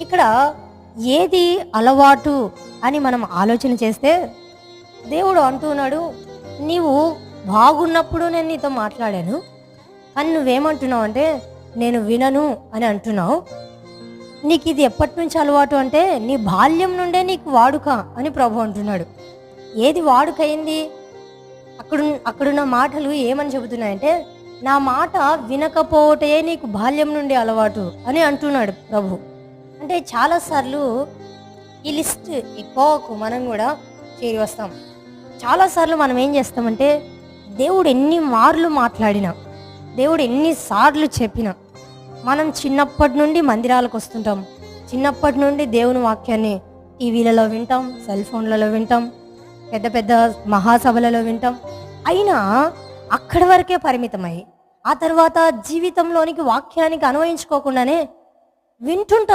ఇక్కడ ఏది అలవాటు అని మనం ఆలోచన చేస్తే దేవుడు అంటున్నాడు, నీవు బాగున్నప్పుడు నేను నీతో మాట్లాడాను, అని నువ్వేమంటున్నావు అంటే నేను వినను అని అంటున్నావు. నీకు ఇది ఎప్పటి నుంచి అలవాటు అంటే నీ బాల్యం నుండే నీకు వాడుక అని ప్రభు అంటున్నాడు. ఏది వాడుకయింది? అక్కడున్న మాటలు ఏమని చెబుతున్నాయంటే, నా మాట వినకపోతే నీకు బాల్యం నుండి అలవాటు అని అంటున్నాడు ప్రభు. అంటే చాలాసార్లు ఈ లిస్ట్ ఎక్కువకు మనం కూడా చేరి వస్తాం. చాలాసార్లు మనం ఏం చేస్తామంటే, దేవుడు ఎన్ని మార్లు మాట్లాడినా, దేవుడు ఎన్నిసార్లు చెప్పినా, మనం చిన్నప్పటి నుండి మందిరాలకు వస్తుంటాం, చిన్నప్పటి నుండి దేవుని వాక్యాన్ని టీవీలలో వింటాం, సెల్ ఫోన్లలో వింటాం, పెద్ద పెద్ద మహాసభలలో వింటాం. అయినా అక్కడి వరకే పరిమితమై ఆ తర్వాత జీవితంలోనికి వాక్యానికి అన్వయించుకోకుండానే వింటుంటాం.